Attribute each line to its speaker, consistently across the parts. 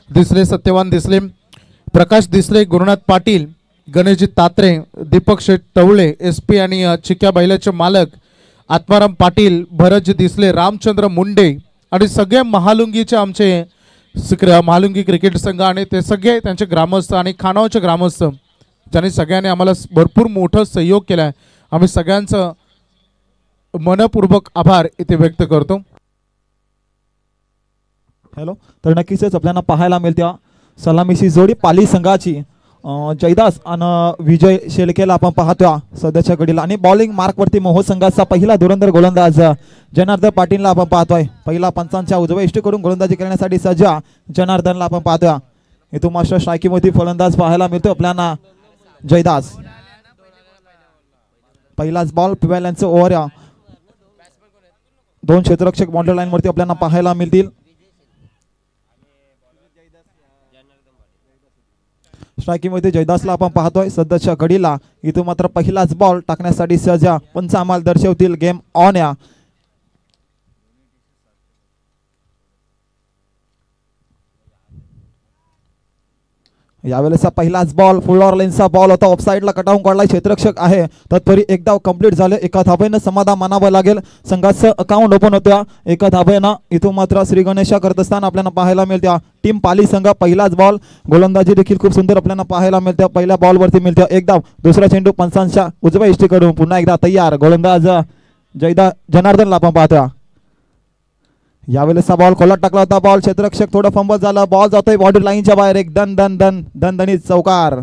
Speaker 1: दिसले, सत्यवान दिसले, प्रकाश दिसले, गुरुनाथ पाटील, गणेशजी तात्रे, दीपक शेठ तवळे SP आणि चिक्या बैलाचे मालक आत्माराम पाटील, भरतजी दिसले, रामचंद्र मुंडे आणि सगळे महालुंगीचे आमचे महालुंगी क्रिकेट संघ आणि ते सगळे त्यांचे ग्रामस्थ आणि खानावचे ग्रामस्थ ज्यांनी सगळ्यांनी आम्हाला भरपूर मोठा सहयोग केला आहे. आम्ही सगळ्यांचं मनपूर्वक आभार इथे व्यक्त करतो.
Speaker 2: हॅलो, तर नक्कीच आपल्याला पाहायला मिळते सलामीची जोडी पाली संघाची जयदास आणि विजय शेळकेला आपण पाहतोय सध्याच्या घडीला. आणि बॉलिंग मार्कवरती मोहो संघाचा पहिला धुरंधर गोलंदाज जनार्दन पाटीलला आपण पाहतोय. पहिला पंचांच्या उजव्या इष्टीकडून गोलंदाजी करण्यासाठी सज्ज जनार्दनला आपण पाहतोय. इथून मास्टर स्ट्रायकिंगमध्ये फलंदाज पाहायला मिळतो आपल्याला जयदास. पहिलाच बॉल पिवाल्यांचं ओव्हर या दोन क्षेत्ररक्षक बाउंड्री लाईन वरती आपल्याला पाहायला मिळतील. स्ट्रायकिंग मध्ये जयदासला आपण पाहतोय सध्याच्या घडीला. इथून मात्र पहिलाच बॉल टाकण्यासाठी सज्ज पंच आम्हाला दर्शवतील गेम ऑन या. यावेळेचा पहिलाच बॉल फुल ऑर्लेन्सचा बॉल होता, ऑफसाईडला कटावून काढला, क्षेत्ररक्षक आहे. तत्परी एक धाव कंप्लीट झाले. एका धावेनं समाधान मानावं लागेल. संघाचं अकाउंट ओपन होत्या एका धावेनं. इथून मात्र श्री गणेशा करत असताना आपल्याला पाहायला मिळत्या टीम पाली संघ. पहिलाच बॉल गोलंदाजी देखील खूप सुंदर आपल्याला पाहायला मिळते. पहिल्या बॉल वरती मिळते एक धाव. दुसरा चेंडू पंचांच्या उजव्या इष्टीकडून पुन्हा एकदा तयार गोलंदाज जनार्दनला आपण पाहतोय. यावेळेचा बॉल खोलात टाकला होता. बॉल क्षेत्ररक्षक थोडं फंबल झालं. बॉल जातोय बॉर्डर लाईनच्या बाहेर. एक दन दन दन दणदणीत चौकार.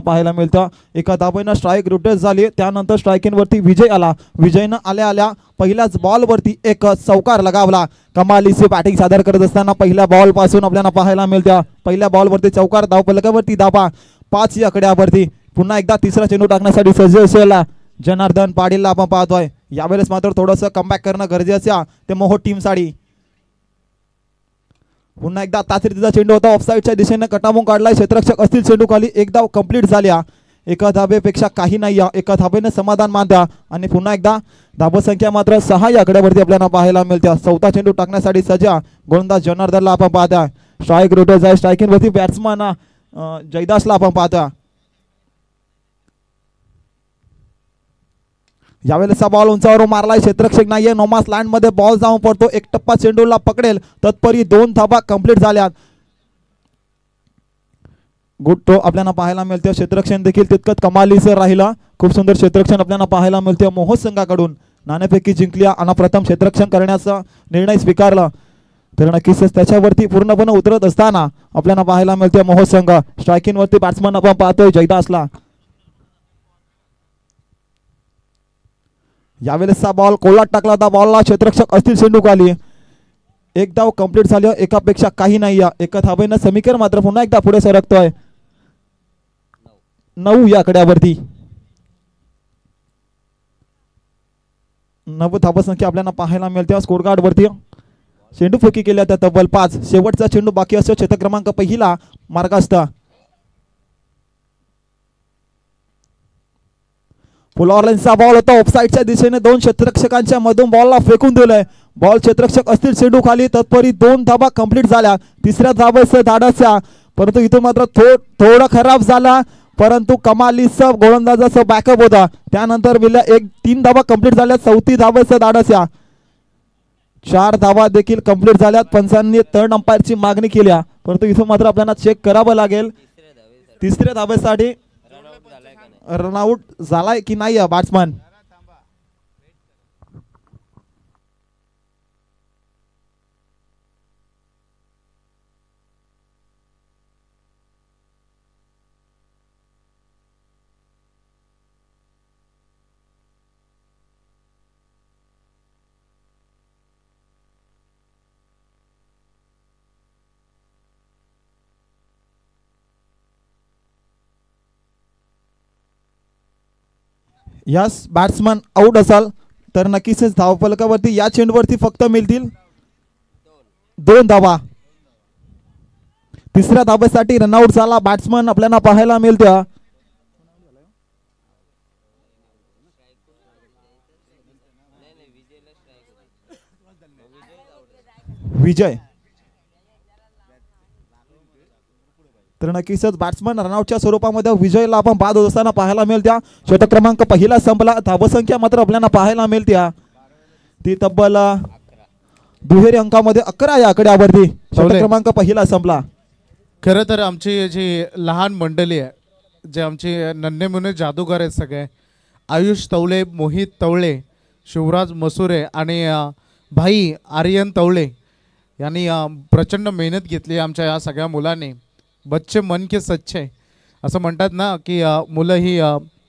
Speaker 2: पाहायला मिळतं एका धावेनं स्ट्राईक रोटेट झाली. त्यानंतर स्ट्रायकिंग वरती विजय आला. विजयनं आल्या आल्या पहिल्याच बॉल वरती एक चौकार लगावला. कमालीची बॅटिंग सादर करत असताना पहिल्या बॉल पासून आपल्याला पाहायला मिळतं पहिल्या बॉल वरती चौकार. धाव फलकावरती धाबा 5 या आकड्यावरती. पुन्हा एकदा तिसरा चेंडू टाकण्यासाठी सज्ज असलेला जनार्दन पाटीलला आपण पाहतोय. यावेळेस मात्र थोडंसं कमबॅक करणं गरजेचं ते मोहो टीम साठी. पुन्हा एकदा तातडीचा चेंडू होता, ऑफसाईडच्या दिशेने कटावून काढलाय. क्षेत्ररक्षक असतील चेंडू खाली. एक धाव कंप्लीट झाल्या. एका धावेपेक्षा काही नाही. एका धावेने समाधान मानत्या. आणि पुन्हा एकदा धावसंख्या मात्र 6 या आकड्यावरती आपल्याला पाहायला मिळते. चौथा चेंडू टाकण्यासाठी सज्जा गोलंदाज जनार्दनला आपण पाहता. स्ट्राईक रोटेज आहे. स्ट्रायकिंग वरती बॅट्समन जयदासला आपण पाहता. यावेळेचा बॉल उंचावरून मारलाय. क्षेत्ररक्षक नाहीये. नोमास लँड मध्ये बॉल जाऊन पडतो. एक टप्पा चेंडूला पकडेल. तत्परी 2 धाबा कंप्लीट झाल्या. गुड थ्रो आपल्याला पाहायला मिळते. क्षेत्ररक्षण देखील तितकंच कमालीचं राहिलं. खूप सुंदर क्षेत्ररक्षण आपल्याला पाहायला मिळते मोहो संघाकडून. नाणेफेकी जिंकली आणि प्रथम क्षेत्ररक्षण करण्याचा निर्णय स्वीकारला. तर नक्कीच त्याच्यावरती पूर्णपणे उतरत असताना आपल्याला पाहायला मिळते मोहो संघ. स्ट्रायकिंग वरती बॅट्समन आपण पाहतोय जयदासला. यावेळेचा बॉल कोलात टाकला होता. बॉलला क्षेत्ररक्षक असतील चेंडू खाली. एक धाव कंप्लीट झाली. एकापेक्षा काही नाही. एका धावेनं समीकरण मात्र पुन्हा एकदा पुढे सरकतोय 9 या आकड्यावरती. 9 धावसंख्या आपल्याला पाहायला मिळते स्कोर कार्ड वरती. चेंडू फेकी केल्या त्या तब्बल 5. शेवटचा चेंडू बाकी असतो. क्षेत्र क्रमांक पहिला मार्गास्त. फुल ऑर्लेन्सचा बॉल होता. ऑफसाईडच्या दिशेने 2 क्षेत्ररक्षकांच्या मधून बॉलला फेकून दिलंय. बॉल क्षेत्ररक्षक असतील चेंडू खाली. तत्परी 2 धाबा कंप्लीट झाल्या. तिसऱ्या धावेचं धाडसच्या. परंतु इथून मात्र थोडं खराब झाला. परंतु कमालीचं गोलंदाजाचं बॅकअप होता. त्यानंतर मिळाल्या 3 धाबा कंप्लीट झाल्या. 4थी धावेचं धाडसच्या. 4 धावा देखील कंप्लीट झाल्यात. पंचांनी थर्ड अंपायरची मागणी केली. परंतु इथून मात्र आपल्याला चेक करावं लागेल तिसऱ्या धावेसाठी रनआउट झालाय की नाही बॅट्समन. यास बॅट्समन आउट असाल तर नक्कीच धावफलकावरती या चेंडूवरती फक्त मिळतील 2 धावा. तिसऱ्या धावेसाठी रनआउट झाला बॅट्समन आपल्याला पाहायला मिळतो. विजय. तर नक्कीच बॅट्समन रनआउटच्या स्वरूपामध्ये विजयला आपण बाद होत असताना पाहायला मिळत्या. षटक क्रमांक पहिला संपला. धावसंख्या मात्र आपल्याला पाहायला मिळत्या ती तब्बल दुहेरी अंकामध्ये 11 या आकड्यावरती षटक क्रमांक पहिला संपला.
Speaker 1: खरं तर आमची जी लहान मंडळी आहे, जे आमचे नन्हे मुन्ने जादूगार आहेत सगळे, आयुष तवळे, मोहित तवळे, शिवराज मसुरे आणि भाई आर्यन तवळे यांनी प्रचंड मेहनत घेतली आमच्या या सगळ्या मुलांनी. बच्चे मन के सच्चे असं म्हणतात ना, की मुलं ही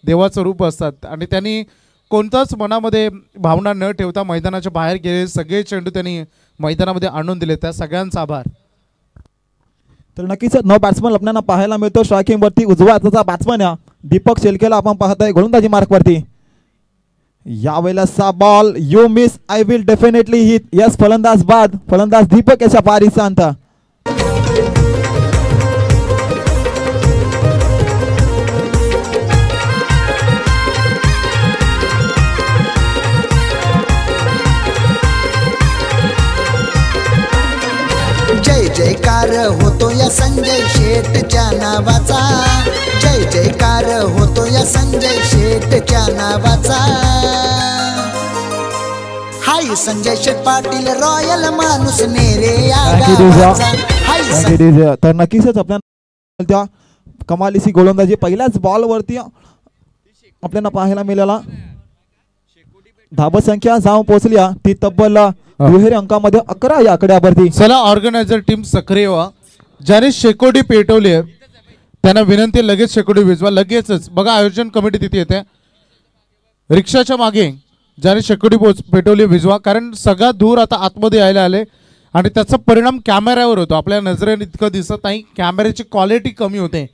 Speaker 1: देवाचं रूप असतात आणि त्यांनी कोणताच मनामध्ये भावना न ठेवता मैदानाच्या बाहेर गेले. सगळे चेंडू त्यांनी मैदानामध्ये आणून दिले. त्या सगळ्यांचा आभार.
Speaker 2: तर नक्कीच नव बॅट्समन आपल्याला पाहायला मिळतो. स्ट्रायकिंग वरती उजव्या हाताचा बॅट्समन या दीपक शेलकेला आपण पाहतोय गोलंदाजी मार्क वरती. यावेळेला सा ball you miss I will definitely hit. Yes, फलंदाज बाद. फलंदाज दीपक याच्या पारीचा अंत.
Speaker 3: जय जयकार होतो या संजय शेठच्या नावाचा. जय जयकार होतो या संजय शेठच्या नावाचा. हाय संजय शेठ पाटील रॉयल माणूस नेरे या गावाचा. हाय.
Speaker 2: तर नक्कीच आपल्याला कमालीची गोलंदाजी पहिल्याच बॉल वरती आपल्याला पाहायला मिळाला. धावसंख्या जाऊन पोहोचल्या ती तब्बल दुहेरी अंकामध्ये 11 या आकड्यावरती.
Speaker 1: चला ऑर्गनायझर टीम सक्रिय व्हा. ज्याने शेकोटी पेटवली आहे त्यांना विनंती, लगेच शेकोटी भिजवा लगेचच. बघा आयोजन कमिटी तिथे येते. रिक्षाच्या मागे ज्याने शेकोटी पेटवली भिजवा, कारण सगळा धूर आता आतमध्ये यायला आले आणि त्याचा परिणाम कॅमेऱ्यावर होतो. आपल्या नजरेने इतकं दिसत नाही, कॅमेऱ्याची क्वालिटी कमी होते.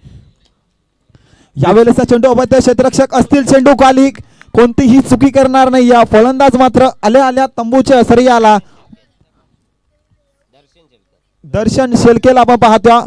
Speaker 2: यावेळेचा चेंडू अवैध क्षेत्ररक्षक असतील. चेंडू खाली, कोणतीही चुकी करणार नाही. या फलंदाज मात्र आल्या आल्या तंबूच्या असरी आला. दर्शन शेलकेला आपण पाहतो.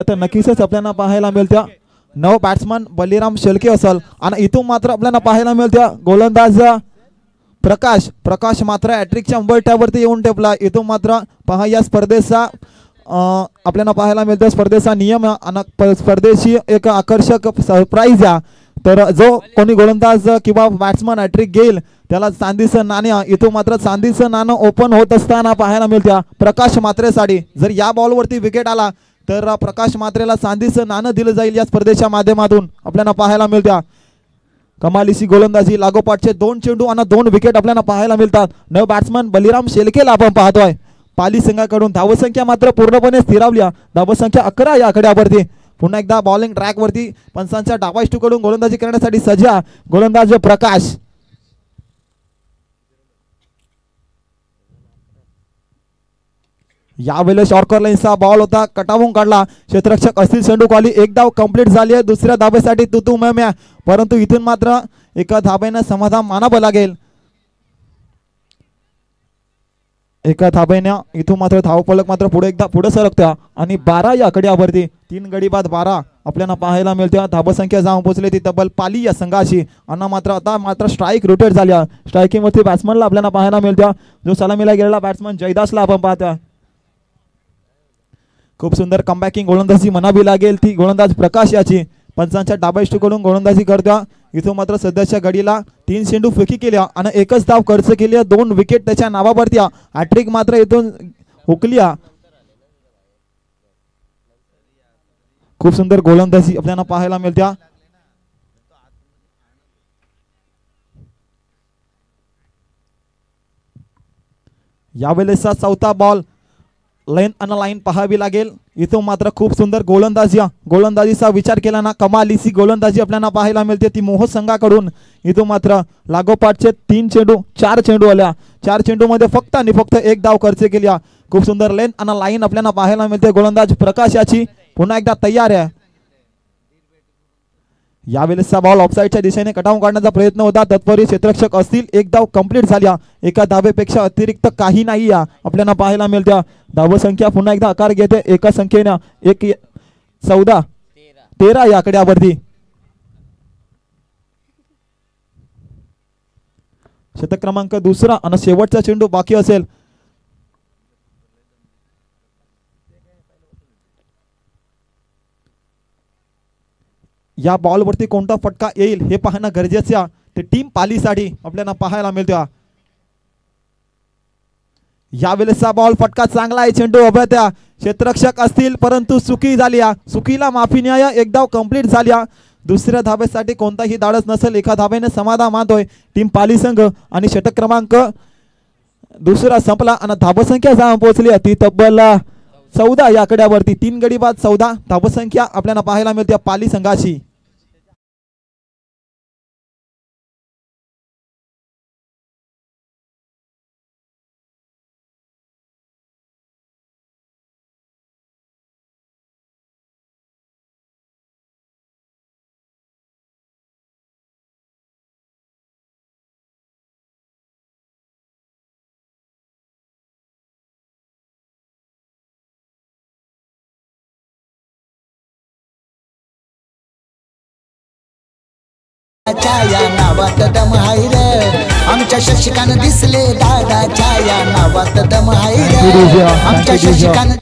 Speaker 2: तर नक्कीच आपल्याला पाहायला मिळत्या नव बॅट्समन बलिराम शेलके असल आणि इथून मात्र आपल्याला पाहायला मिळत्या गोलंदाज प्रकाश मात्र हॅट्रिकच्या उंबरठ्यावरती येऊन टेपला. इथून मात्र पहा या स्पर्धेचा आपल्याला पाहायला मिळतो. स्पर्धेचा नियम आणि स्पर्धेची एक आकर्षक सरप्राईज या. तर जो कोणी गोलंदाज किंवा बॅट्समन हॅट्रिक घेईल त्याला चांदीचं नाणं. इथून मात्र चांदीचं नाणं ओपन होत असताना पाहायला मिळत्या प्रकाश मात्रेसाठी. जर या बॉलवरती विकेट आला तर प्रकाश मात्रेला चांदीचं नाणं दिलं जाईल. या स्पर्धेच्या माध्यमातून आपल्याला पाहायला मिळत्या कमालीची गोलंदाजी. लागोपाठचे 2 चेंडू आणि 2 विकेट आपल्याला पाहायला मिळतात. नव बॅट्समन बलिराम शेलकेला आपण पाहतोय. पाली संघाकडून धावसंख्या मात्र पूर्णपणे स्थिरावली. धावसंख्या 11 या आकड्यावरती. पुन्हा एकदा बॉलिंग ट्रॅक वरती पंचांच्या डावा इष्टूकडून गोलंदाजी करण्यासाठी सज्जा गोलंदाज प्रकाश. यावेळेस शॉर्कर लाईनचा बॉल होता, कटावून काढला. क्षेत्ररक्षक असतील चेंडू खाली. एक धाव कंप्लीट झाली आहे. दुसऱ्या धावेसाठी तुतू म्या, परंतु इथून मात्र एका धाब्याने समाधान मानावं लागेल. एका धाब्याने इथून मात्र धावफलक मात्र पुढे सरकत्या आणि 12 या आकड्यावरती 3 गडी बाद 12 आपल्याला पाहायला मिळत्या. धावसंख्या जाऊन पोहोचली ती तब्बल पाली या संघाची. आणि मात्र आता मात्र स्ट्राईक रोटेट झाल्या. स्ट्रायकिंग वरती बॅट्समनला आपल्याला पाहायला मिळत्या. जो सलामीला गेलेला बॅट्समन जयदासला आपण पाहतोय. खूप सुंदर कमबॅकिंग गोलंदाजी म्हणावी लागेल ती गोलंदाज प्रकाश याची. पंचांच्या डाव्या इष्टूकडून गोलंदाजी करत्या. इथून मात्र सध्याच्या घडीला 3 चेंडू फेकी केल्या आणि 1च धाव खर्च केली. 2 विकेट त्याच्या नावावरती. हॅट्रिक मात्र इथून हुकली. खूप सुंदर गोलंदाजी आपल्याला पाहायला मिळत्या. यावेळेचा चौथा बॉल लाईन आणि लाईन पाहावी लागेल. इथून मात्र खूप सुंदर गोलंदाजीचा विचार केला ना कमालीची गोलंदाजी आपल्याला पाहायला मिळते ती मोह संघाकडून. इथून मात्र लागोपाठचे 4 चेंडू आल्या. 4 चेंडू मध्ये फक्त आणि फक्त 1 धाव खर्च केली. खूप सुंदर लेन आणि लाईन आपल्याला पाहायला मिळते. गोलंदाज प्रकाश याची पुन्हा एकदा तयार आहे. यावेळेसचा बॉल ऑफसाईडच्या दिशेने कटावून काढण्याचा प्रयत्न होता, तत्परी क्षेत्ररक्षक असतील. एक धाव कंप्लीट झाल्या. एका धावेपेक्षा अतिरिक्त काही नाही या आपल्याला पाहायला मिळत्या. धावसंख्या पुन्हा एकदा आकार घेते एका संख्येनं. 13 या आकड्यावरती. शतक क्रमांक दुसरा आणि शेवटचा चेंडू बाकी असेल. या बॉलवरती कोणता फटका येईल हे पाहणं गरजेचं आहे. ते टीम पालीसाठी आपल्याला पाहायला मिळतो. यावेळेसचा बॉल फटका चांगला आहे. चेंडू उभ्या त्या क्षेत्ररक्षक असतील परंतु चुकी झाली. चुकीला माफी न्याय. एक धाव कंप्लीट झाल्या. दुसऱ्या धावेसाठी कोणताही धाडस नसेल. एका धावेने समाधान मानतोय टीम पाली संघ आणि षटक क्रमांक दुसरा संपला आणि धावसंख्या जाऊन पोहोचली ती तब्बल 14 या आकड्यावरती. 3 गडी बाद 14 धावसंख्या आपल्याला पाहायला मिळते पाली संघाची.
Speaker 3: छाया नावात दम आहे रे आमच्या शशिकानं दिसले दादाच्या या नावात दम आहे रे आमच्या शशिकानं.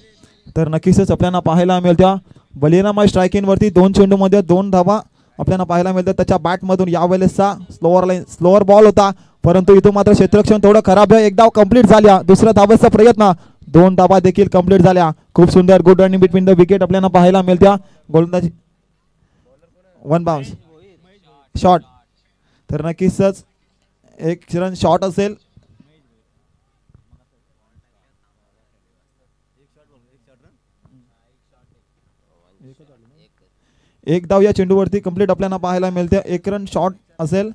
Speaker 2: तर नक्कीच आपल्याला पाहायला मिळत्या बलिराम स्ट्रायकिंग वरती 2 चेंडू मध्ये 2 धावा आपल्याला पाहायला मिळतात. त्याच्या बॅट मधून यावेळेसचा स्लोअर बॉल होता परंतु इथून मात्र क्षेत्ररक्षण थोडं खराब आहे. एक धाव कंप्लीट झाल्या. दुसऱ्या धावाचा प्रयत्न 2 धावा देखील कंप्लीट झाल्या. खूप सुंदर good running between the wicket आपल्याला पाहायला मिळत्या. गोलंदाजी 1 बाउन्स शॉट. तर नक्कीच एक रन शॉट असेल. एक धाव या चेंडूवरती कंप्लीट आपल्याला पाहायला मिळते. 1 रन शॉट असेल.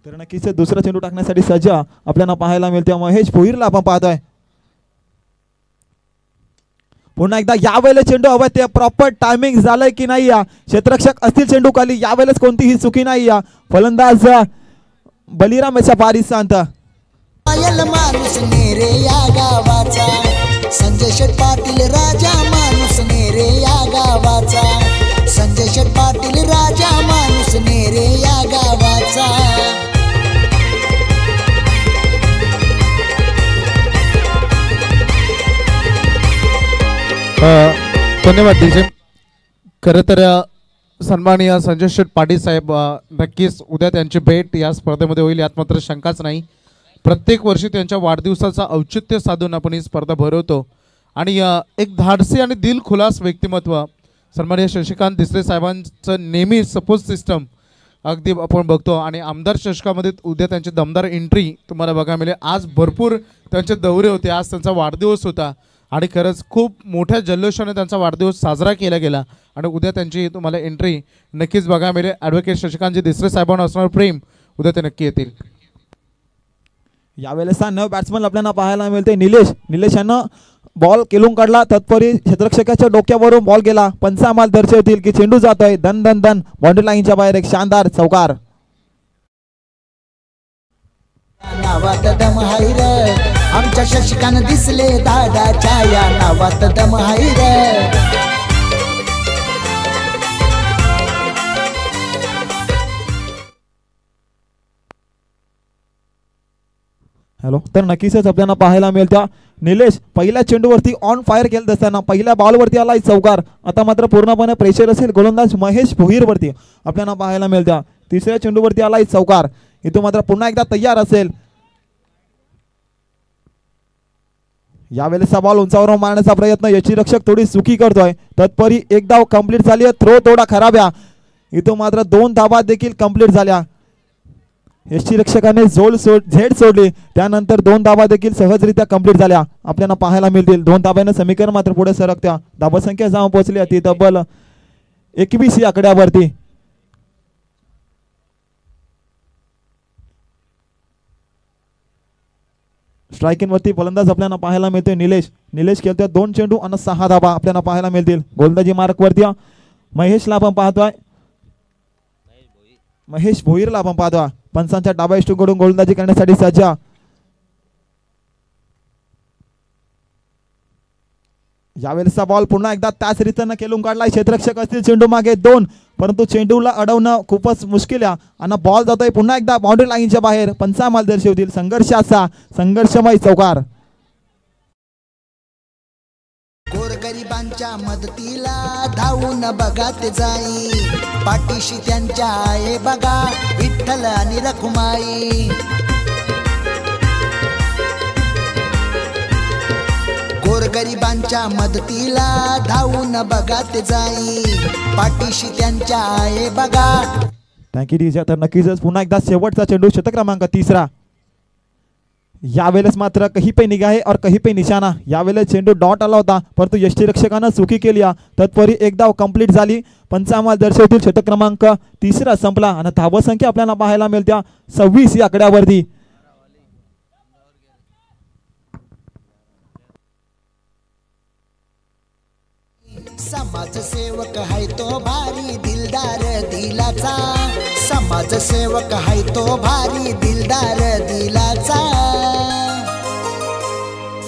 Speaker 2: तर नक्कीच दुसरा चेंडू टाकण्यासाठी सज्ज आपल्याला पाहायला मिळते. महेश भोईरला आपण पाहतोय. पुन्हा एकदा यावेळेला चेंडू हवा ते प्रॉपर टायमिंग झालंय की नाही. या क्षेत्ररक्षक असतील चेंडू खाली. यावेळेस कोणतीही चुकी नाही. या फलंदाज बलिराम याच्या पारीस सांगता
Speaker 3: माणूस नेरे या गावाचा संजय शेठ पाटील राजा माणूस नेरे या गावाचा संजय शेठ पाटील राजा माणूस नेरे या गावाचा.
Speaker 1: धन्यवाद डीजे. खरं तर सन्माननीय संजय शेठ पाटील साहेब नक्कीच उद्या त्यांची भेट या स्पर्धेमध्ये होईल यात मात्र शंकाच नाही. प्रत्येक वर्षी त्यांच्या वाढदिवसाचा औचित्य साधून आपण ही स्पर्धा भरवतो आणि एक धाडसी आणि दिलखुलास व्यक्तिमत्व सन्माननीय शशिकांत दिसरे साहेबांचं नेहमी सपोर्ट सिस्टम अगदी आपण बघतो आणि आमदार चषकामध्ये उद्या त्यांची दमदार एंट्री तुम्हाला बघायला मिळेल. आज भरपूर त्यांचे दौरे होते. आज त्यांचा वाढदिवस होता आणि खरंच खूप मोठ्या जल्लोषाने त्यांचा वाढदिवस साजरा केला गेला आणि उद्या त्यांची तुम्हाला एंट्री नक्कीच बघायला मिळेल. ॲडव्होकेट शशिकांतजी दिसरे साहेबांना असणार प्रेम उद्या ते नक्की येतील.
Speaker 2: यावेळेसचा नव बॅट्समन आपल्याला पाहायला मिळते निलेश यानं बॉल केलून काढला. तत्परी क्षेत्ररक्षकाच्या डोक्यावरून बॉल गेला. पंचामाल दर्शवतील की चेंडू जातोय धन धन धन बाउंड्री लाईनच्या बाहेर. एक शानदार चौकार.
Speaker 3: नावात दम आहे रे आमच्या शशिकानं दिसले दादाच्या या नावात दम आहे रे.
Speaker 2: हॅलो. तर नक्कीच आपल्याला पाहायला मिळतं निलेश पहिल्या चेंडूवरती ऑन फायर खेळत असताना पहिल्या बॉलवरती आला चौकार. आता मात्र पूर्णपणे प्रेशर असेल गोलंदाज महेश भोईरवरती आपल्याला पाहायला मिळतं. तिसऱ्या चेंडूवरती आला चौकार. इथून मात्र पुन्हा एकदा तयार असेल. यावेळेसचा बॉल उंचावर मारण्याचा प्रयत्न याची रक्षक थोडी चुकी करतोय. तत्परी एक धाव कंप्लीट झाली. थ्रो थोडा खराब आहे. इथून मात्र 2 धावा देखील कंप्लीट झाल्या. यष्टी रक्षकाने झेड सोडली त्यानंतर 2 धावा देखील सहजरित्या कंप्लीट झाल्या आपल्याला पाहायला मिळतील. 2 धाब्याने समीकरण मात्र पुढे सरकत्या. धावा संख्या जाऊन पोहोचली ती तब्बल 21 या आकड्यावरती. स्ट्रायकिंग वरती फलंदाज आपल्याला पाहायला मिळतोय निलेश खेळतोय 2 चेंडू आणि 6 धाबा आपल्याला पाहायला मिळतील. गोलंदाजी मार्क वरती महेशला आपण पाहतोय, महेश भोईरला आपण पाहतोय. पंचांच्या डाव्या इष्टूकडून गोलंदाजी करण्यासाठी सज्ज. यावेळेसचा बॉल पुन्हा एकदा त्याच रीतीने खेळून काढलाय. क्षेत्ररक्षक असतील चेंडू मागे 2, परंतु चेंडूला अडवणं खूपच मुश्किल आहे आणि बॉल जातोय पुन्हा एकदा बाउंड्री लाईनच्या बाहेर. पंचामाल दर्शवतील संघर्षाचा संघर्षमय चौकार.
Speaker 3: गोरगरिबांच्या मदतीला धावून बघा ते जाई, पाठीशी त्यांच्या आहे बघा विठ्ठल आणि रखुमाई. गोरगरिबांच्या मदतीला धावून बघा ते जाई, पाठीशी त्यांच्या आहे बघा.
Speaker 2: Thank you DJ. तर नक्कीच पुन्हा एकदा शेवटचा चेंडू शतक क्रमांक 3. यावेळेस मात्र कहीं पे निगाहे और कहीं पे निशाणा. यावेळेस चेंडू डॉट आला होता, परंतु यष्टीरक्षकानं चुकी केली. तत्परी एक धाव कंप्लीट झाली. पंचामाल दर्शवतील शतक क्रमांक 3 संपला आणि धावसंख्या आपल्याला पाहायला मिळत्या 26 या आकड्यावरती.
Speaker 3: समाजसेवक हाय तो भारी दिलदार दिलाचा, समाजसेवक हाय तो भारी दिलदार दिलाचा.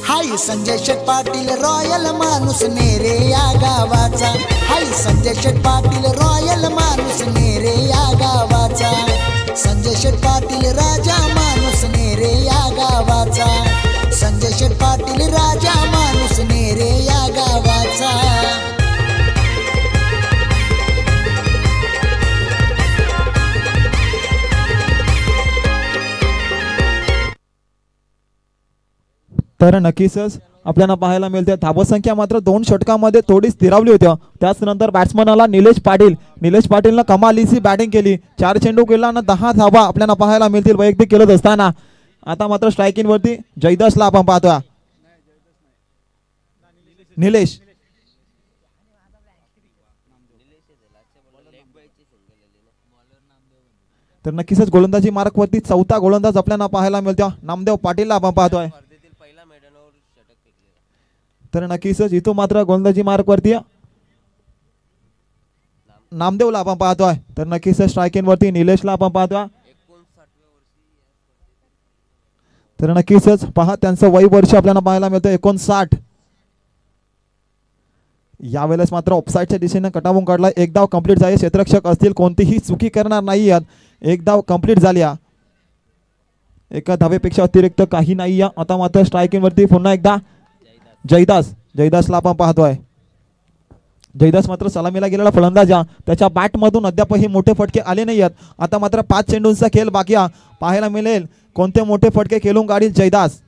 Speaker 3: हाय संजय शेठ पाटील रॉयल माणूस नेरे या गावाचा, हाय संजय शेठ पाटील रॉयल माणूस नेरे या गावाचा. संजय शेठ पाटील राजा माणूस नेरे या गावाचा, संजय शेठ पाटील राजा माणूस नेरे या गावाचा.
Speaker 2: तर नक्कीच आपल्याला पाहायला मिळते धावसंख्या मात्र 2 षटकामध्ये थोडी स्थिरावली होती. त्याचनंतर बॅट्समन आला निलेश पाटीलनं कमालीची बॅटिंग केली. 4 चेंडू केला आणि 10 धावा आपल्याला पाहायला मिळतील वैयक्तिक खेळत असताना. आता मात्र स्ट्रायकिंग वरती जयदासला आपण पाहतोय. निलेश तर नक्कीच गोलंदाजी मार्क वरती 4था गोलंदाज आपल्याला पाहायला मिळतो नामदेव पाटीलला आपण पाहतोय. तर नक्कीच इथं मात्र गोलंदाजी मार्क वरती नामदेवला आपण पाहतोय. तर नक्कीच स्ट्रायकिंग वरती निलेशला आपण पाहतोय. तर नक्कीच पहा त्यांचं वय वर्ष आपल्याला पाहायला मिळतं 59. यावेळेस मात्र ऑफसाईडच्या दिशेने कटावून काढला. एक धाव कंप्लीट झाली. क्षेत्ररक्षक असतील कोणतीही चुकी करणार नाही. एक धाव कंप्लीट झाली. एका धावेपेक्षा अतिरिक्त काही नाही. आता मात्र स्ट्रायकिंग वरती पुन्हा एकदा जयदासला आपण पाहतोय. जयदास मात्र सलामीला गेलेला फलंदाज. त्याच्या बॅट मधून अद्यापही मोठे फटके आले नाही आहेत. आता मात्र 5 चेंडूंचा खेळ बाकी पाहायला मिळेल कोणते मोठे फटके खेळून काढील जयदास.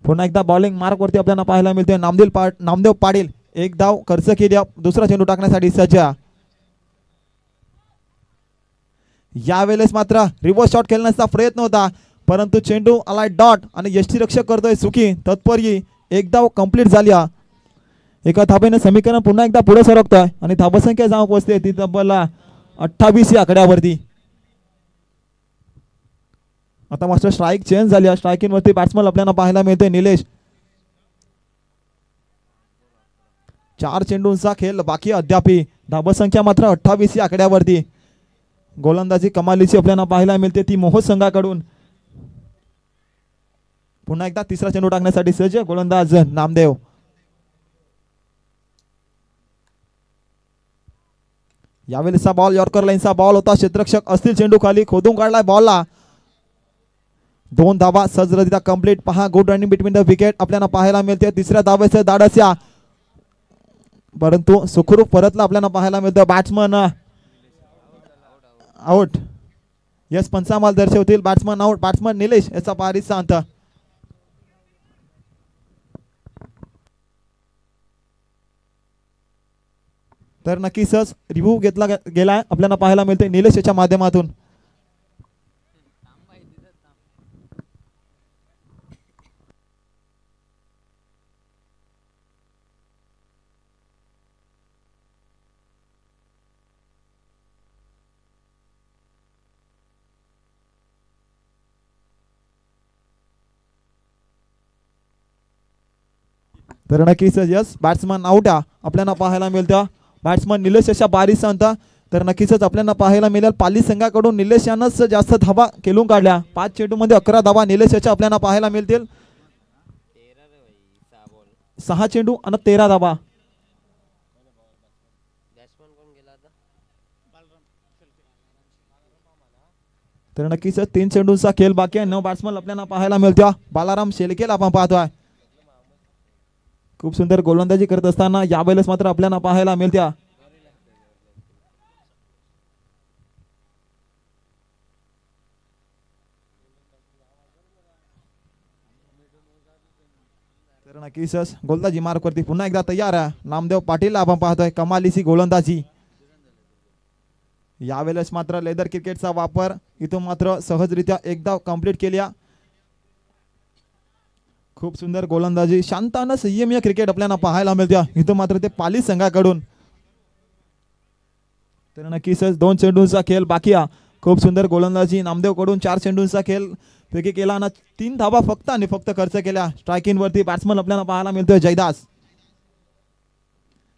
Speaker 2: पुन्हा एकदा बॉलिंग मार्क वरती आपल्याला पाहायला मिळते नामदेव पाटील. एक धाव खर्च केली. दुसरा चेंडू टाकण्यासाठी सज्ज. यावेळेस मात्र रिव्हर्स शॉट खेळण्याचा प्रयत्न होता, परंतु चेंडू आलाय डॉट आणि यष्टीरक्षक करतोय चुकी. तत्परी एक धाव कंप्लीट झाली. एका धाबेने समीकरण पुन्हा एकदा पुढे सरकतोय आणि धावसंख्या जाऊन पोहोचते ती तब्बल 28 या आकड्यावरती. आता मास्टर स्ट्राईक चेंज झाली. स्ट्रायकिंग वरती बॅट्समन आपल्याला पाहायला मिळते निलेश. 4 चेंडूंचा खेळ बाकी अद्यापही. धावसंख्या मात्र 28 या आकड्यावरती. गोलंदाजी कमालीची आपल्याला पाहायला मिळते ती मोहोळ संघाकडून. पुन्हा एकदा तिसरा चेंडू टाकण्यासाठी सज्ज गोलंदाज नामदेव. यावेळेसचा बॉल यॉर्कर लाईनचा बॉल होता. क्षेत्ररक्षक असतील चेंडू खाली खोदून काढलाय बॉलला. 2 धावा सहजरित्या कंप्लीट. पहा good running between the wicket आपल्याला पाहायला मिळते. तिसऱ्या धावेचं धाडस परंतु सुखरूप परतला आपल्याला पाहायला मिळतं. Batsman out. यस पंचामाल दर्शवतील बॅट्समन आउट. बॅट्समन निलेश याचा पारीचा अंत. तर नक्कीच रिव्ह्यू घेतला गेलाय आपल्याला पाहायला मिळते निलेश याच्या माध्यमातून. तर नक्कीच यस बॅट्समन आउट आपल्याला पाहायला मिळतं. बॅट्समन निलेश याच्या बारी सांगता. तर नक्कीच आपल्याला पाहायला मिळेल पाली संघाकडून निलेश यानंच जास्त धावा खेळून काढल्या. 5 चेंडूमध्ये 11 धावा निलेश याच्या आपल्याला पाहायला मिळतील. 6 चेंडू आणि 13 धावा. तर नक्कीच 3 चेंडूंचा खेळ बाकी आहे. 9 बॅट्समन आपल्याला पाहायला मिळतो. बालाराम शेलकेला आपण पाहतोय खूप सुंदर गोलंदाजी करत असताना यावेळेस मात्र आपल्याला पाहायला मिळत्या. तर नक्कीच गोलंदाजी मार्कवरती पुन्हा एकदा तयार आहे नामदेव पाटील आपण पाहतोय. कमालीची गोलंदाजी यावेळेस मात्र लेदर क्रिकेटचा वापर इथून मात्र सहजरित्या एकदा कंप्लीट केल्या. खूप सुंदर गोलंदाजी शांतानं संयमी क्रिकेट आपल्याला पाहायला मिळते इथं मात्र ते पाली संघाकडून. तर नक्कीच 2 चेंडूंचा खेळ बाकी आहे. खूप सुंदर गोलंदाजी नामदेव कडून. 4 चेंडूंचा खेळ पैकी केला आणि 3 धावा फक्त आणि फक्त खर्च केल्या. स्ट्रायकिंग वरती बॅट्समन आपल्याला पाहायला मिळतोय जयदास.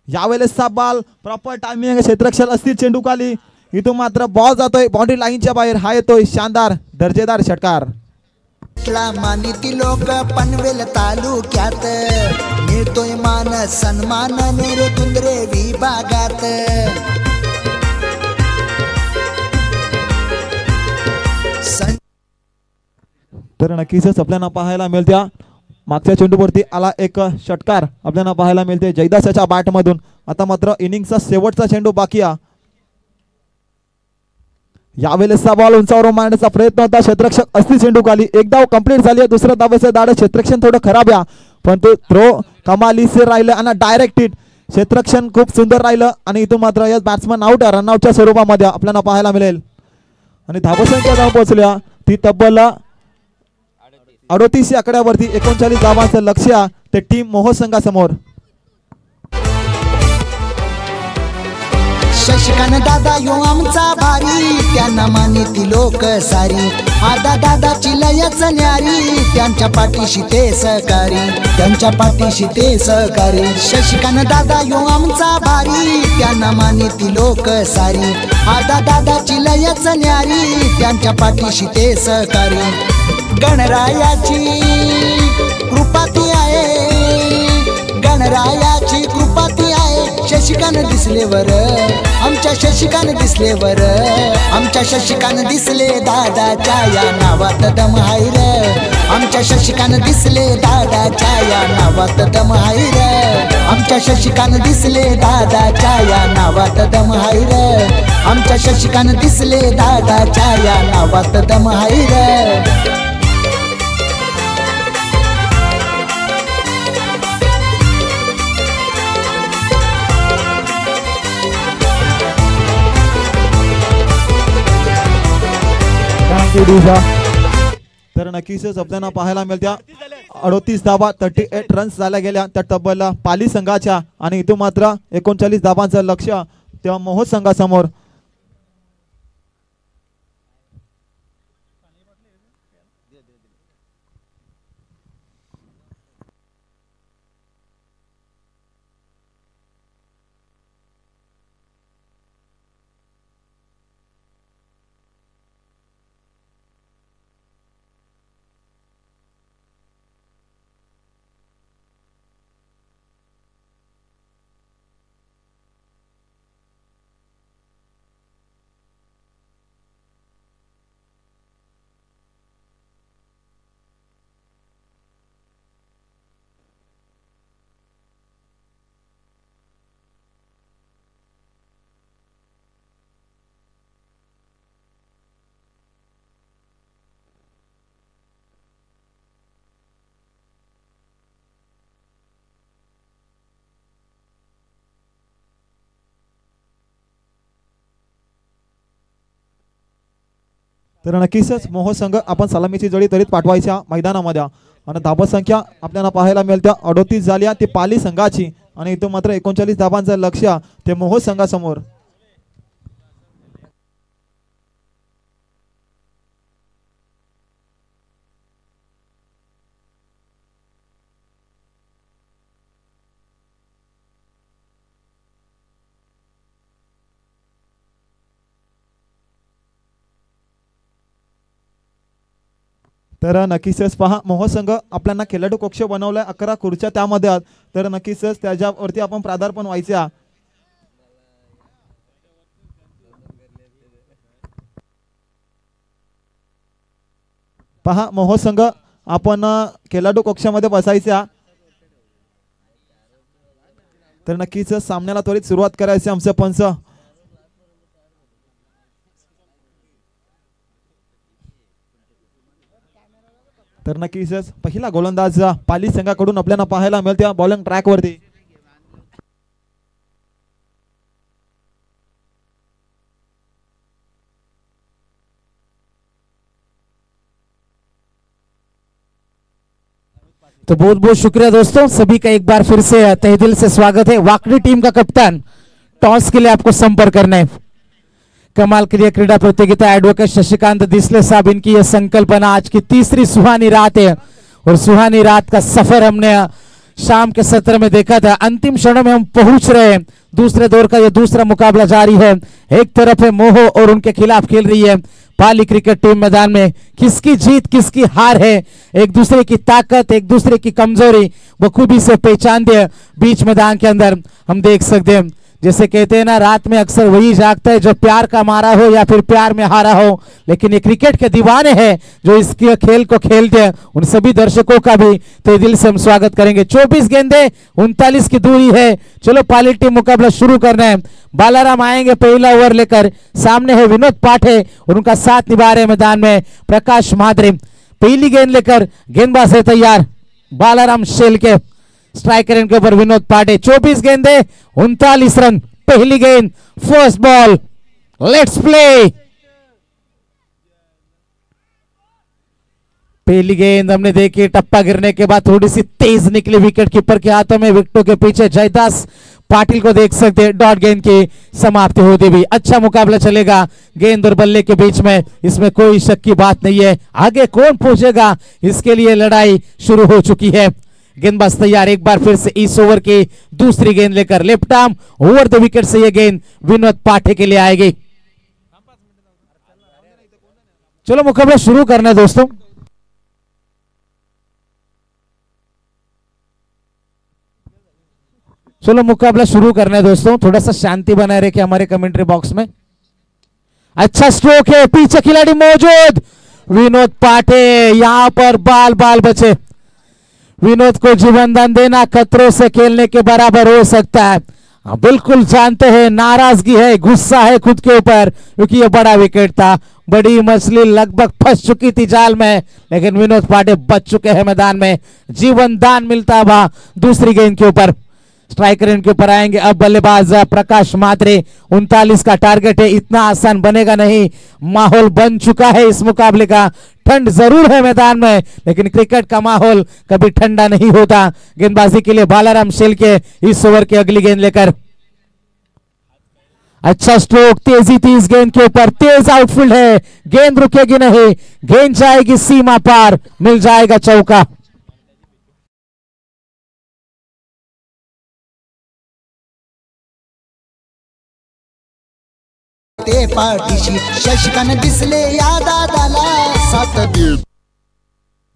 Speaker 2: यावेळेस बॉल प्रॉपर टायमिंग क्षेत्ररक्षक असतील चेंडू खाली. इथून मात्र बॉल जातोय बाउंड्री लाईनच्या बाहेर. हा येतोय शानदार दर्जेदार षटकार.
Speaker 3: मानिती लोक पनवेल तालुक्यात मिळतोय मान सन्मान नेरुतुंद्रे विभागात.
Speaker 2: तर नक्कीच आपल्याला पाहायला मिळत्या मागच्या चेंडूवरती आला एक षटकार आपल्याला पाहायला मिळते जयदासच्या बॅट मधून. आता मात्र इनिंगचा शेवटचा चेंडू बाकी आहे. यावेळेस बॉल उंचावर मारण्याचा प्रयत्न होता. क्षेत्ररक्षक असती चेंडू खाली. एक धाव कंप्लीट झाली आहे. दुसऱ्या धावेचं दाड क्षेत्ररक्षण थोडं खराब आहे पण तो थ्रो कमालीचे राहिलं आणि डायरेक्ट हिट. क्षेत्ररक्षण खूप सुंदर राहिलं आणि इथून मात्र या बॅट्समन आउट आहे. रनआउटच्या स्वरूपामध्ये आपल्याला पाहायला मिळेल आणि धावसंख्या जाऊन पोहोचल्या ती तब्बल 38 आकड्यावरती. 39 धावांचं लक्ष्य ते टीम मोह संघासमोर.
Speaker 3: शशिकांत दादा यो आमचा भारी त्यांना मानिती लोक सारी. आदा दादाची लयच न्यारी त्यांच्या पाठीशी ते सहकारी. त्यांच्या पाठीशी ते सहकारी. शशिकांत दादा यो आमचा भारी त्यांना मानिती लोक सारी. आदा दादाची लयच न्यारी त्यांच्या पाठीशी ते सहकारी. गणरायाची कृपा ती आहे. गणरायाची कृपा ती आहे. शशिकांत दिसलेवर आमच्या शशिकांत दिसलेवर आमच्या शशिकांत दिसले दादाच्या या नावात दम हाय रे. आमच्या शशिकांत दिसले दादाच्या या नावात दम हाय रे. आमच्या शशिकांत दिसले दादाच्या या नावात दम हाय रे. आमच्या शशिकांत दिसले दादाच्या या नावात दम हाय रे.
Speaker 2: तर नक्कीच आपल्याला पाहायला मिळत्या 38 धावा 38 रन्स झाल्या गेल्या त्या तब्बल पाली संघाच्या आणि इथून मात्र 39 धावांचं लक्ष्य तेव्हा मोह संघासमोर. तर नक्कीच मोह संघ आपण सलामीची जडी तरीत पाठवायच्या मैदानामध्ये आणि धावा संख्या आपल्याला पाहायला मिळत्या 38 झाल्या ती पाली संघाची आणि इथून मात्र 39 धावांचं लक्ष्य ते मोह संघासमोर. तर नक्कीच पहा मोहसंघ आपल्याला खेळाडू कक्ष बनवलाय 11 खुर्च्या त्यामध्ये आहेत. तर नक्कीच त्याच्यावरती आपण प्राधारपण व्हायचं. पहा मोहसंघ आपण खेळाडू कक्षामध्ये बसायचा. तर नक्कीच सामन्याला त्वरित सुरुवात करायची आमचं पंच. तर नक्कीच पहिला गोलंदाज पाली संघाकडून आपल्याला पाहायला मिळते बॉलिंग ट्रॅक वरती.
Speaker 4: तो बहुत बहुत शुक्रिया दोस्तों, सभी का एक बार फिर से तहे दिल से स्वागत है। वाकड़ी टीम का कप्तान, टॉस के लिए आपको संपर्क करना है। कमाल के लिए क्रीड़ा प्रतियोगिता एडवोकेट शशिकांत दिसले साहब, इनकी यह संकल्पना आज की तीसरी सुहानी रात है और सुहानी रात का सफर हमने शाम के सत्र में देखा था। अंतिम क्षणों में हम पहुंच रहे हैं। दूसरे दौर का यह दूसरा मुकाबला जारी है। एक तरफ है मोहो और उनके खिलाफ खेल रही है पाली क्रिकेट टीम। मैदान में किसकी जीत किसकी हार है, एक दूसरे की ताकत एक दूसरे की कमजोरी बखूबी से पहचान दे। बीच मैदान के अंदर हम देख सकते हैं, जैसे कहते हैं ना, रात में अक्सर वही जागता है जो प्यार का मारा हो या फिर प्यार में हारा हो, लेकिन ये क्रिकेट के दीवाने हैं जो इस खेल को खेलते हैं। उन सभी दर्शकों का भी तो दिल से हम स्वागत करेंगे। 24 गेंदे 39 की दूरी है। चलो पाली टीम मुकाबला शुरू करना है। बालाराम आएंगे पहला ओवर लेकर। सामने है विनोद पाठे और उनका साथ निभा रहे मैदान में प्रकाश मादरे। पहली गेंद लेकर गेंदबाज है तैयार बालाराम शेल के। स्ट्राइकर इनके ऊपर विनोद पाठे। 24 गेंदे 39 रन। पहली गेंद, फर्स्ट बॉल, लेट्स प्ले। पहली गेंद हमने देखी, टप्पा गिरने के बाद थोड़ी सी तेज निकली विकेट कीपर के हाथों में। विकेटों के पीछे जयदास पाटिल को देख सकते हैं। डॉट गेंद की समाप्ति होती हुई अच्छा मुकाबला चलेगा गेंद और बल्ले के बीच में, इसमें कोई शक की बात नहीं है। आगे कौन पहुंचेगा इसके लिए लड़ाई शुरू हो चुकी है। गेंदबाज तैयार एक बार फिर से इस ओवर की दूसरी गेंद लेकर। Left arm over the wicket से यह गेंद विनोद पाठे के लिए आएगी। चलो मुकाबला शुरू करना है दोस्तों। चलो मुकाबला शुरू करना है दोस्तों। थोड़ा सा शांति बनाए रखे हमारे कमेंट्री बॉक्स में। अच्छा स्ट्रोक है, पीछे खिलाड़ी मौजूद विनोद पाठे। यहां पर बाल बाल बचे। विनोद को जीवन दान देना खतरों से खेलने के बराबर हो सकता है। बिल्कुल जानते हैं, नाराजगी है, गुस्सा है खुद के ऊपर, क्योंकि ये बड़ा विकेट था। बड़ी मछली लगभग फंस चुकी थी जाल में, लेकिन विनोद पाठे बच चुके हैं मैदान में। जीवन दान मिलता है दूसरी गेंद के ऊपर। स्ट्राइकर इनके ऊपर आएंगे अब बल्लेबाज प्रकाश मात्रे। 39 का टारगेट है, इतना आसान बनेगा नहीं। माहौल बन चुका है इस मुकाबले का। ठंड जरूर है मैदान में, लेकिन क्रिकेट का माहौल कभी ठंडा नहीं होता। गेंदबाजी के लिए बालाराम शेल के इस ओवर की अगली गेंद लेकर। अच्छा स्ट्रोक, तेजी थी इस गेंद के ऊपर। तेज आउटफील्ड है, गेंद रुकेगी नहीं, गेंद जाएगी सीमा पार, मिल जाएगा चौका।
Speaker 3: ते पाठीशी शशिकांत दिसले या दादाला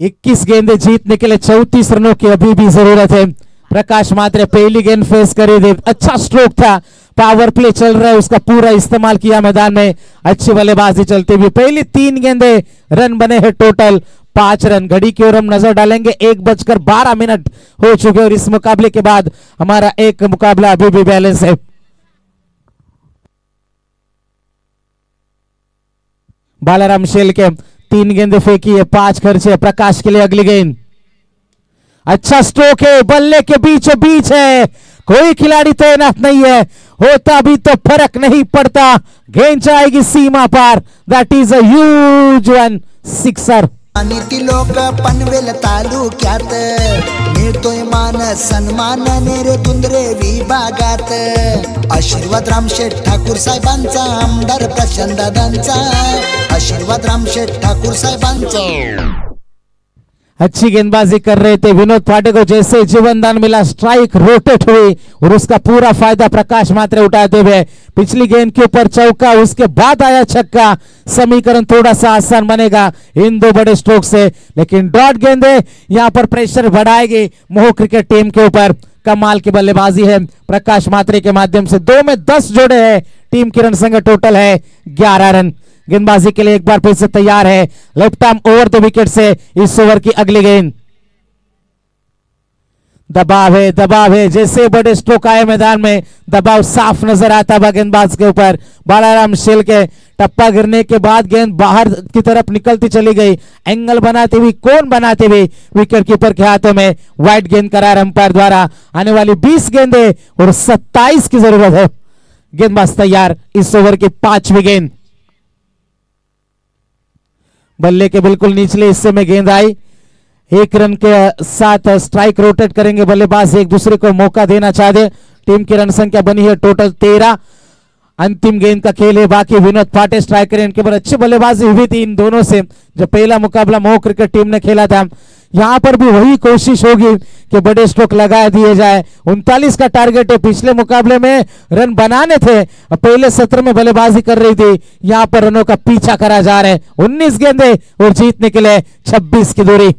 Speaker 4: 21 गेंदे जीतने के लिए 34 रनों की अभी भी जरूरत है। प्रकाश मात्रे पहली गेंद फेस करी थी। अच्छा स्ट्रोक था, पावर प्ले चल रहा है, उसका पूरा इस्तेमाल किया मैदान में। अच्छी बल्लेबाजी चलती हुई। पहली 3 गेंदे रन बने हैं टोटल 5 रन। घड़ी की ओर हम नजर डालेंगे, 1:12 हो चुके और इस मुकाबले के बाद हमारा एक मुकाबला अभी भी बैलेंस है। बालाराम शेल के 3 गेंदे फेंकी है, 5 खर्चे। प्रकाश के लिए अगली गेंद। अच्छा स्ट्रोक है, बल्ले के बीचों बीच है, कोई खिलाड़ी तैनात नहीं है। होता भी तो फर्क नहीं पड़ता, गेंद जाएगी सीमा पार। That is a huge one, sixer.
Speaker 3: आणि ती लोक पनवेल तालुक्यात मिळतोय मान सन्मान नेरे तुंद्रे विभागात। आशीर्वाद रामशेठ ठाकूर साहेबांचा, आमदार प्रशांत दादांचा, आशीर्वाद रामशेठ ठाकूर साहेबांचा।
Speaker 4: अच्छी गेंदबाजी कर रहे थे विनोद पाठे को, जैसे जीवनदान मिला स्ट्राइक रोटेट हुई और उसका पूरा फायदा प्रकाश मात्रे उठाते हुए पिछली गेंद के ऊपर चौका, उसके बाद आया छक्का। समीकरण थोड़ा सा आसान बनेगा इन दो बड़े स्ट्रोक से, लेकिन डॉट गेंदे यहां पर प्रेशर बढ़ाएगी मोह क्रिकेट टीम के ऊपर। कमाल की बल्लेबाजी है प्रकाश मात्रे के माध्यम से। 2 में 10 जोड़े हैं, टीम की रन संख्या टोटल है 11 रन। गेंदबाजी के लिए एक बार फिर से तैयार है, left arm over the wicket से इस ओवर की अगली गेंद। दबाव है, जैसे बड़े स्ट्रोक आए मैदान में दबाव साफ नजर आता है गेंदबाज के ऊपर। बालाराम शेल के टप्पा गिरने के बाद गेंद बाहर की तरफ निकलती चली गई, एंगल बनाती हुई, कोन बनाते हुए विकेट कीपर के हाथों में वाइड गेंद करार अंपायर द्वारा। आने वाली 20 गेंदें और 27 की जरूरत है। गेंदबाज तैयार, इस ओवर की 5वीं गेंद। बल्ले के बिल्कुल निचले हिस्से में गेंद आई, 1 रन के साथ स्ट्राइक रोटेट करेंगे बल्लेबाज, एक दूसरे को मौका देना चाहते। टीम की रन संख्या बनी है टोटल 13। अंतिम गेंद का खेल है बाकी। विनोद पाटे स्ट्राइकर, इनके ऊपर अच्छी बल्लेबाजी हुई थी इन दोनों से जब पहला मुकाबला मोह क्रिकेट टीम ने खेला था। यहां पर भी वही कोशिश होगी कि बड़े स्ट्रोक लगा दिए जाए। 39 का टारगेट है, पिछले मुकाबले में रन बनाने थे, पहले सत्र में बल्लेबाजी कर रही थी, यहां पर रनों का पीछा करा जा रहा है। 19 गेंदे और जीतने के लिए 26 की दूरी।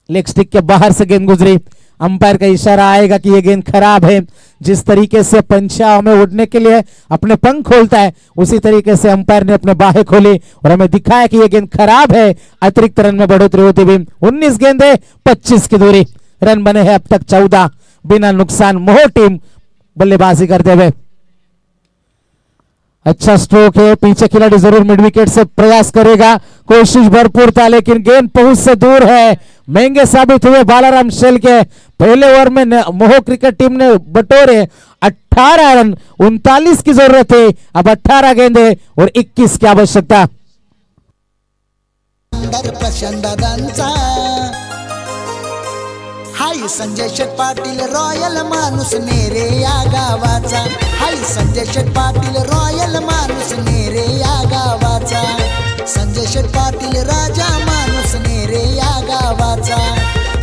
Speaker 4: लेग स्टिक के बाहर से गेंद गुजरी, अंपायर का इशारा आएगा कि यह गेंद खराब है। जिस तरीके से पंचा हमें उड़ने के लिए अपने पंख खोलता है, उसी तरीके से अंपायर ने अपने बाहें खोली और हमें दिखाया कि यह गेंद खराब है। अतिरिक्त रन में बढ़ोतरी होती हुई 19 गेंदे 25 की दूरी। रन बने हैं अब तक 14 बिना नुकसान। मोह टीम बल्लेबाजी करते हुए। अच्छा स्ट्रोक है, पीछे खिलाड़ी जरूर मिड विकेट से प्रयास करेगा, कोशिश भरपूर था लेकिन गेंद पहुंच से दूर है। महंगे साबित हुए बालाराम शेल के। पहले ओवर में मोह क्रिकेट टीम ने बटोरे 18 रन, 39 की जरूरत है, अब 18 गेंदे और 21 की आवश्यकता।
Speaker 3: हाय संजय शेट पाटील रॉयल माणूस नेरे या गावाचा। हाय संजय शेट पाटील रॉयल माणूस नेरे या गावाचा। संजय शेट पाटील राजा माणूस नेरे या गावाचा।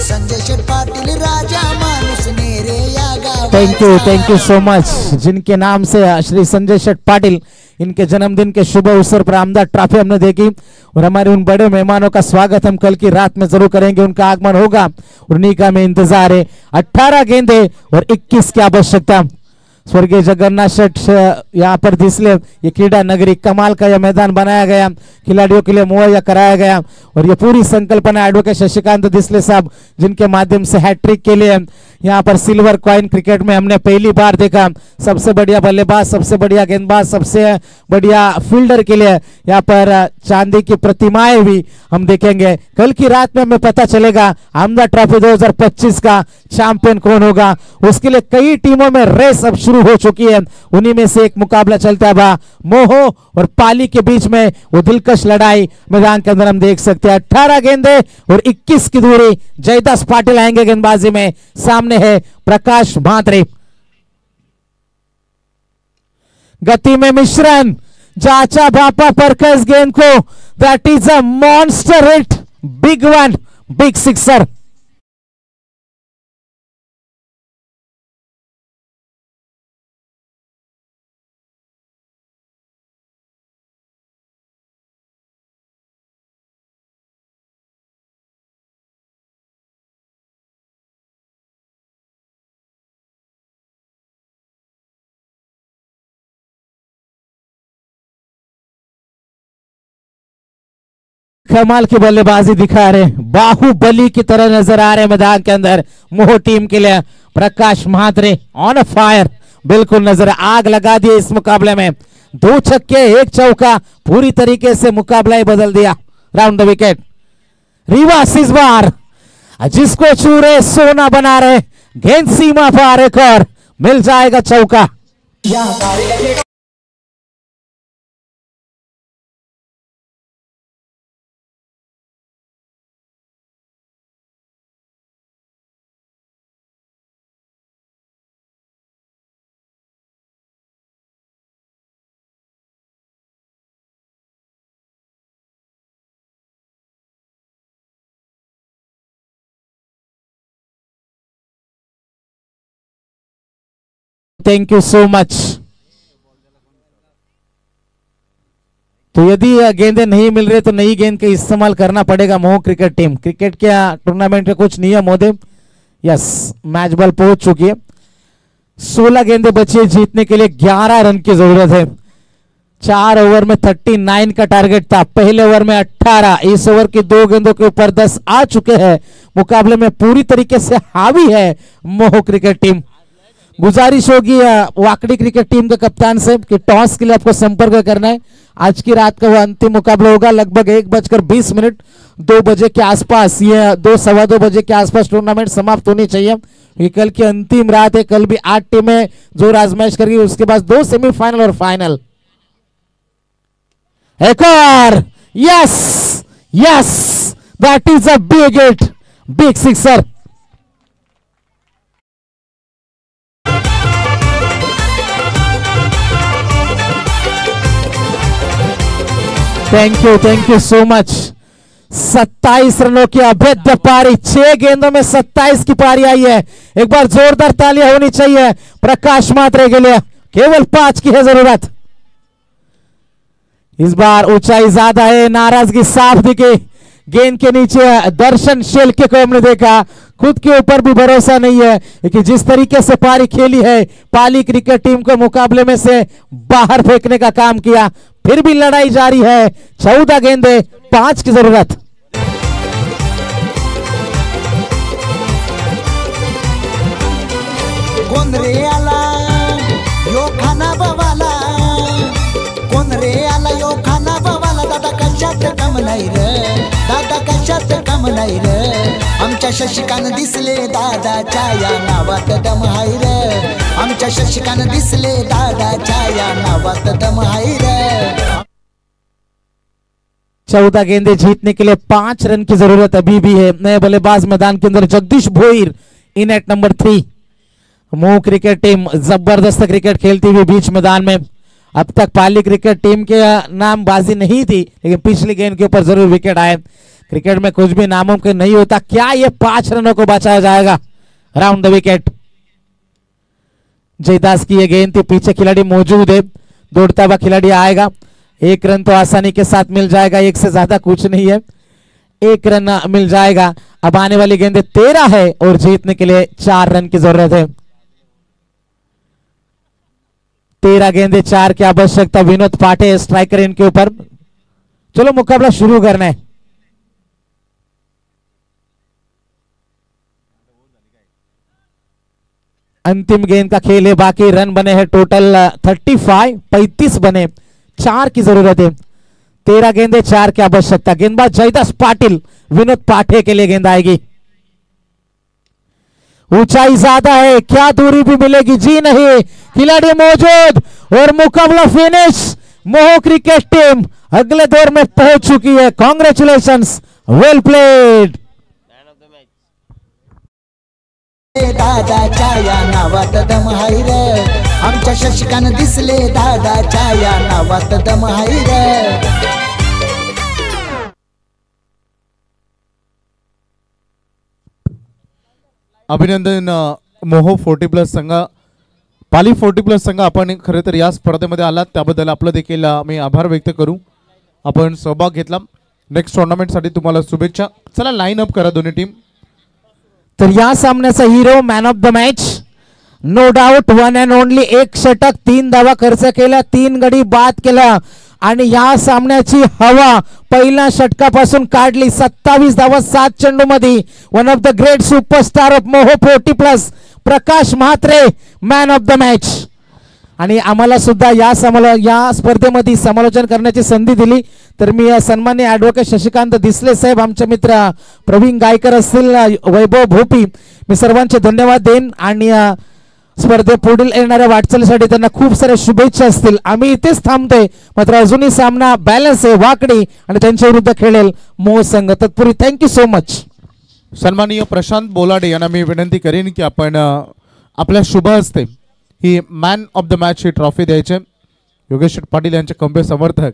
Speaker 3: संजय शेट पाटील राजा माणूस नेरे या गावाचा।
Speaker 4: Thank you so much. जिनके नाम से श्री संजय शेट पाटिल, इनके जन्मदिन के शुभ अवसर पर आमदार ट्रॉफी हमने देखी और हमारे उन बड़े मेहमानों का स्वागत हम कल की रात में जरूर करेंगे। उनका आगमन होगा और उन्हीं में इंतजार है। 18 गेंदे और 21 की आवश्यकता। स्वर्गीय जगन्नाथ शेठ यहाँ पर दिसले, ये क्रीडा नगरी कमाल का यह मैदान बनाया गया, खिलाड़ियों के लिए मुहैया कराया गया और ये पूरी संकल्पना एडवोकेट शशिकांत दिसले साहब, जिनके माध्यम से हैट्रिक के लिए यहाँ पर सिल्वर कॉइन क्रिकेट में हमने पहली बार देखा। सबसे बढ़िया बल्लेबाज, सबसे बढ़िया गेंदबाज, सबसे बढ़िया फील्डर के लिए यहाँ पर चांदी की प्रतिमाएं भी हम देखेंगे। कल की रात में हमें पता चलेगा आमदार ट्रॉफी 2025 का चैंपियन कौन होगा। उसके लिए कई टीमों में रेस अब शुरू हो चुकी है, उन्हीं में से एक मुकाबला चलता है मोह और पाली के बीच में। वो दिलकश लड़ाई मैदान के अंदर हम देख सकते हैं। 18 गेंदे और 21 की दूरी। जयदास पाटिल आएंगे गेंदबाजी में, सामने है प्रकाश भांत्रे। गति में मिश्रण, जाचा बापा परखा इस गेंद को। That is a monster hit, big one, big sixer. कमाल की बल्लेबाजी दिखा रहे, बाहुबली की तरह नजर आ रहे मैदान के अंदर मोह टीम के लिए। प्रकाश महात्रे ऑन फायर, बिल्कुल नजर आग लगा दी इस मुकाबले में। 2 छक्के 1 चौका, पूरी तरीके से मुकाबला ही बदल दिया। राउंड द विकेट, रिवर्स इस बार, जिसको छू रहे सोना बना रहे। गेंद सीमा पार, एक और मिल जाएगा चौका। Thank you so much. तो यदि गेंदें नहीं मिल रहे तो नई गेंद का इस्तेमाल करना पड़ेगा मोह क्रिकेट टीम। क्रिकेट के टूर्नामेंट के कुछ नियम होते। यस, मैच बॉल पहुंच चुकी है। 16 गेंदें बची है, जीतने के लिए 11 रन की जरूरत है। 4 ओवर में 39 का टारगेट था, पहले ओवर में 18। इस ओवर की 2 गेंदों के ऊपर 10 आ चुके हैं। मुकाबले में पूरी तरीके से हावी है मोह क्रिकेट टीम। गुजारिश होगी वाकड़ी क्रिकेट टीम के कप्तान से कि टॉस के लिए आपको संपर्क करना है। आज की रात का वो अंतिम मुकाबला होगा, लगभग 1:20 2 बजे के आसपास, ये 2 सवा 2 बजे के आसपास टूर्नामेंट समाप्त होनी चाहिए। ये कल की अंतिम रात है, कल भी 8 टीमें जोर आजमाइश करेगी, उसके बाद 2 सेमीफाइनल और फाइनल। एक और, yes yes, that is a big hit, big sixer. Thank you so much. 27 रनों की अभेद्य पारी, 6 गेंदों में 27 की पारी आई है। एक बार जोरदार तालियां होनी चाहिए प्रकाश मात्रे के लिए, केवल 5 की है जरूरत। इस बार ऊंचाई ज्यादा है, नाराजगी साफ दिखी। गेंद के नीचे दर्शन शेल्के को हमने देखा, खुद के ऊपर भी भरोसा नहीं है कि जिस तरीके से पारी खेली है, पाली क्रिकेट टीम को मुकाबले में से बाहर फेंकने का काम किया। फिर भी लड़ाई जारी है, 14 गेंदे, 5 की जरूरत।
Speaker 3: कोण रे आला यो खाना बवाला, कोण रे आला यो खाना बवाला, दादा कशात कम नाही रे, दादा कशात कम नाही रे, आमच्या शशिकान दिसले दादाच्या या नावात दम हाय रे, आमच्या शशिकान दिसले दादाच्या या नावात दम हाय रे।
Speaker 4: 14 गेंदे जीतने के लिए 5 रन की जरूरत अभी भी है। नए बल्लेबाज मैदान के अंदर जगदीश भोईर इन एट नंबर 3। मोह क्रिकेट टीम जबरदस्त क्रिकेट खेलती हुई बीच मैदान में। अब तक पाली क्रिकेट टीम के नाम बाजी नहीं थी, लेकिन पिछली गेंद के ऊपर जरूर विकेट आए। क्रिकेट में कुछ भी नामुमकिन नहीं होता। क्या ये 5 रनों को बचाया जाएगा? Round the wicket. जयदास की ये गेंद थी, पीछे खिलाड़ी मौजूद है, दौड़ता हुआ खिलाड़ी आएगा। 1 रन तो आसानी के साथ मिल जाएगा, 1 से ज्यादा कुछ नहीं है, 1 रन मिल जाएगा। अब आने वाली गेंदें 13 है और जीतने के लिए 4 रन की जरूरत है। 13 गेंदे 4 की आवश्यकता। विनोद पाठे स्ट्राइकर इनके ऊपर। चलो मुकाबला शुरू करना है। अंतिम गेंद का खेल है, बाकी रन बने हैं टोटल 35, 35 बने, 4 की जरूरत है। 13 गेंदे 4 की आवश्यकता। गेंदबाज जयदास पाटिल, विनोद पाठे के लिए गेंद आएगी। ऊंचाई ज्यादा है, क्या दूरी भी मिलेगी? जी नहीं, खिलाड़ी मौजूद और मुकाबला फिनिश। मोह क्रिकेट टीम अगले दौर में पहुंच चुकी है। Congratulations, well played.
Speaker 3: दादाच्या या नावात दम हाय रे, आमच्या शशिकान दिसले दादाच्या या नावात दम हाय रे।
Speaker 1: अभिनंदन मोह 40+ संघ, पाली 40+ संघ, आपण खरं तर या स्पर्धेमध्ये आलात त्याबद्दल आपलं देखील मी आभार व्यक्त करू। आपण सहभाग घेतला। नेक्स्ट टुर्नामेंटसाठी तुम्हाला शुभेच्छा। चला लाईन अप करा दोन्ही टीम।
Speaker 4: तर या सामन्याचा hero, man of the match, no doubt, 1 and only, 1 षटक, 3 धावा खर्च केला, 3 गडी बाद केला आणि या सामन्याची हवा पहिल्या षटकापासून काढली। 27 धावा 7 चेंडू मध्ये। One of the great superstar of मोह 40+, Prakash Mhatre, man of the match. आणि आम्हाला सुद्धा या स्पर्धेमध्ये समालोचन करण्याची संधी दिली, तर मी सन्माननीय ॲडव्होकेट शशिकांत दिसले साहेब, आमचे मित्र प्रवीण गायकर असतील, वैभव भोपी, मी सर्वांचे धन्यवाद देईन आणि स्पर्धे पुढील येणाऱ्या वाटचालीसाठी त्यांना खूप साऱ्या शुभेच्छा असतील। आम्ही इथेच थांबतोय, मात्र अजूनही सामना बॅलन्स आहे, वाकडी आणि त्यांच्या विरुद्ध खेळेल मोह संघ। तत्पूर्वी थँक्यू सो मच।
Speaker 1: सन्माननीय प्रशांत बोलाडे यांना मी विनंती करेन की आपण आपल्या शुभ हस्ते ही मॅन ऑफ द मॅच ही ट्रॉफी द्यायचे। योगेश पाटील यांचे खंबे समर्थक